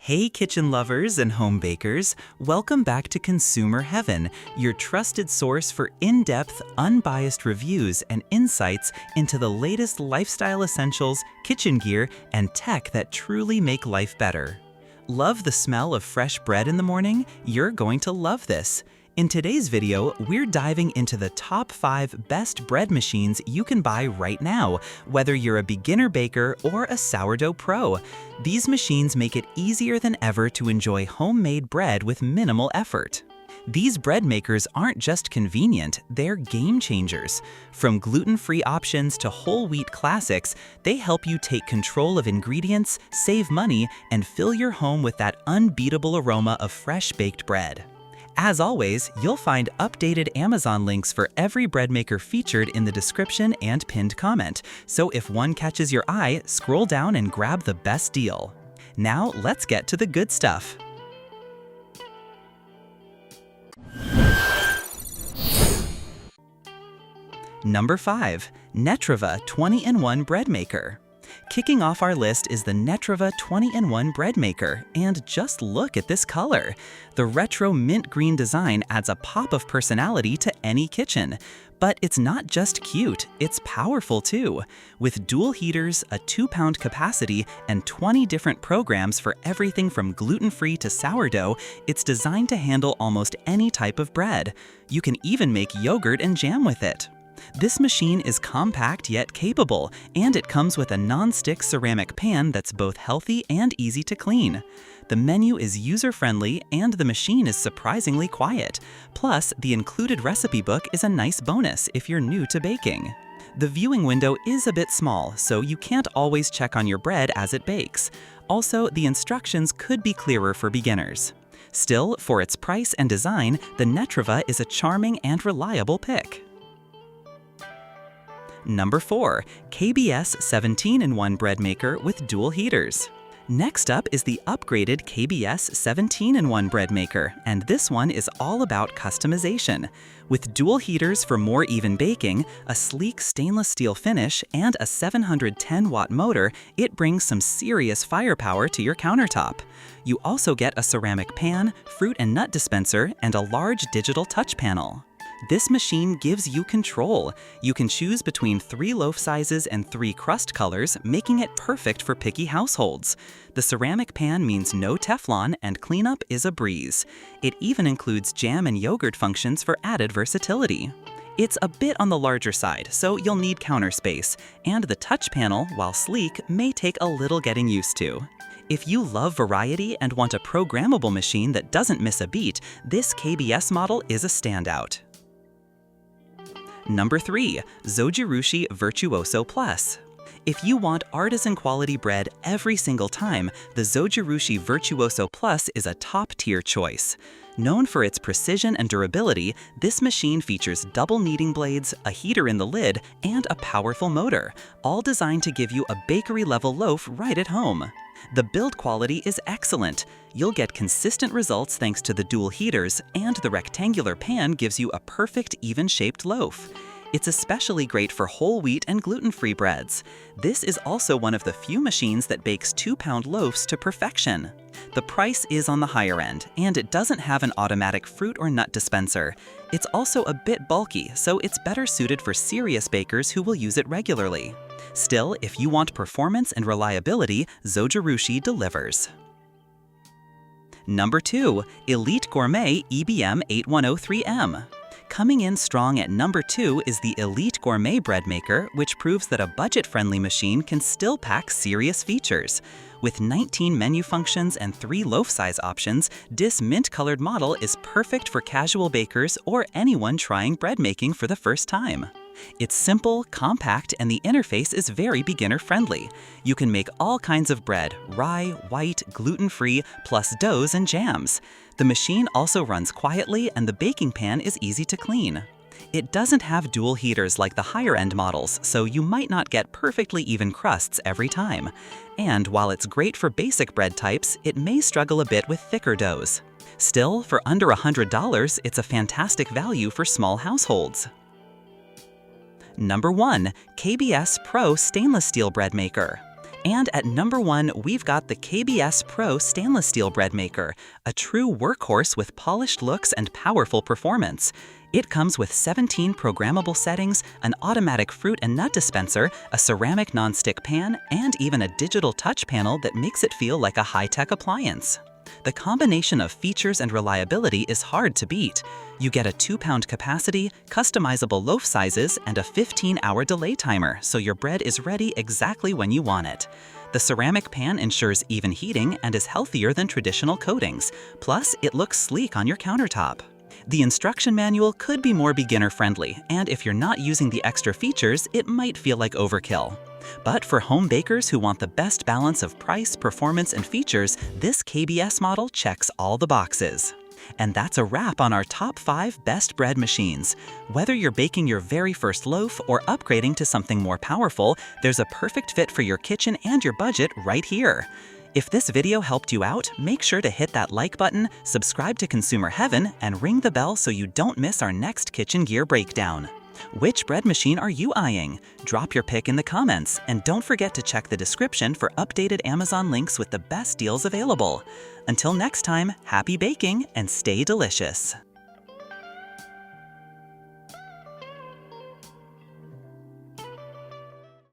Hey kitchen lovers and home bakers, welcome back to Consumer Heaven, your trusted source for in-depth, unbiased reviews and insights into the latest lifestyle essentials, kitchen gear, and tech that truly make life better. Love the smell of fresh bread in the morning? You're going to love this. In today's video, we're diving into the top 5 best bread machines you can buy right now, whether you're a beginner baker or a sourdough pro. These machines make it easier than ever to enjoy homemade bread with minimal effort. These bread makers aren't just convenient, they're game changers. From gluten-free options to whole wheat classics, they help you take control of ingredients, save money, and fill your home with that unbeatable aroma of fresh baked bread. As always, you'll find updated Amazon links for every bread maker featured in the description and pinned comment, so if one catches your eye, scroll down and grab the best deal. Now let's get to the good stuff. Number 5. NARRA 20-in-1 Bread Maker. Kicking off our list is the NARRA 20-in-1 Bread Maker, and just look at this color. The retro mint green design adds a pop of personality to any kitchen. But it's not just cute, it's powerful too. With dual heaters, a 2-pound capacity, and 20 different programs for everything from gluten-free to sourdough, it's designed to handle almost any type of bread. You can even make yogurt and jam with it. This machine is compact yet capable, and it comes with a non-stick ceramic pan that's both healthy and easy to clean. The menu is user-friendly and the machine is surprisingly quiet. Plus, the included recipe book is a nice bonus if you're new to baking. The viewing window is a bit small, so you can't always check on your bread as it bakes. Also, the instructions could be clearer for beginners. Still, for its price and design, the NARRA is a charming and reliable pick. Number 4. KBS 17-in-1 Bread Maker with dual heaters. Next up is the upgraded KBS 17-in-1 Bread Maker, and this one is all about customization. With dual heaters for more even baking, a sleek stainless steel finish, and a 710-watt motor, it brings some serious firepower to your countertop. You also get a ceramic pan, fruit and nut dispenser, and a large digital touch panel. This machine gives you control. You can choose between 3 loaf sizes and 3 crust colors, making it perfect for picky households. The ceramic pan means no Teflon, and cleanup is a breeze. It even includes jam and yogurt functions for added versatility. It's a bit on the larger side, so you'll need counter space, and the touch panel, while sleek, may take a little getting used to. If you love variety and want a programmable machine that doesn't miss a beat, this KBS model is a standout. Number 3. Zojiro Virtuoso Plus. If you want artisan quality bread every single time, the Zojiro Virtuoso Plus is a top-tier choice. Known for its precision and durability, this machine features double kneading blades, a heater in the lid, and a powerful motor, all designed to give you a bakery-level loaf right at home. The build quality is excellent. You'll get consistent results thanks to the dual heaters, and the rectangular pan gives you a perfect even-shaped loaf. It's especially great for whole wheat and gluten-free breads. This is also one of the few machines that bakes 2-pound loaves to perfection. The price is on the higher end, and it doesn't have an automatic fruit or nut dispenser. It's also a bit bulky, so it's better suited for serious bakers who will use it regularly. Still, if you want performance and reliability, Zojiro delivers. Number 2. Elite Gourmet EBM 8103M. Coming in strong at number 2 is the Elite Gourmet Bread Maker, which proves that a budget-friendly machine can still pack serious features. With 19 menu functions and 3 loaf size options, this mint-colored model is perfect for casual bakers or anyone trying bread making for the first time. It's simple, compact, and the interface is very beginner-friendly. You can make all kinds of bread, rye, white, gluten-free, plus doughs and jams. The machine also runs quietly, and the baking pan is easy to clean. It doesn't have dual heaters like the higher-end models, so you might not get perfectly even crusts every time. And while it's great for basic bread types, it may struggle a bit with thicker doughs. Still, for under $100, it's a fantastic value for small households. Number 1. KBS Pro Stainless Steel Bread Maker. And at number 1, we've got the KBS Pro stainless steel bread maker, a true workhorse with polished looks and powerful performance. It comes with 17 programmable settings, an automatic fruit and nut dispenser, a ceramic nonstick pan, and even a digital touch panel that makes it feel like a high-tech appliance. The combination of features and reliability is hard to beat. You get a 2-pound capacity, customizable loaf sizes, and a 15-hour delay timer, so your bread is ready exactly when you want it. The ceramic pan ensures even heating and is healthier than traditional coatings. Plus, it looks sleek on your countertop. The instruction manual could be more beginner-friendly, and if you're not using the extra features, it might feel like overkill. But for home bakers who want the best balance of price, performance, and features, this KBS model checks all the boxes. And that's a wrap on our top 5 best bread machines. Whether you're baking your very first loaf or upgrading to something more powerful, there's a perfect fit for your kitchen and your budget right here. If this video helped you out, make sure to hit that like button, subscribe to Consumer Heaven, and ring the bell so you don't miss our next kitchen gear breakdown. Which bread machine are you eyeing? Drop your pick in the comments, and don't forget to check the description for updated Amazon links with the best deals available. Until next time, happy baking and stay delicious!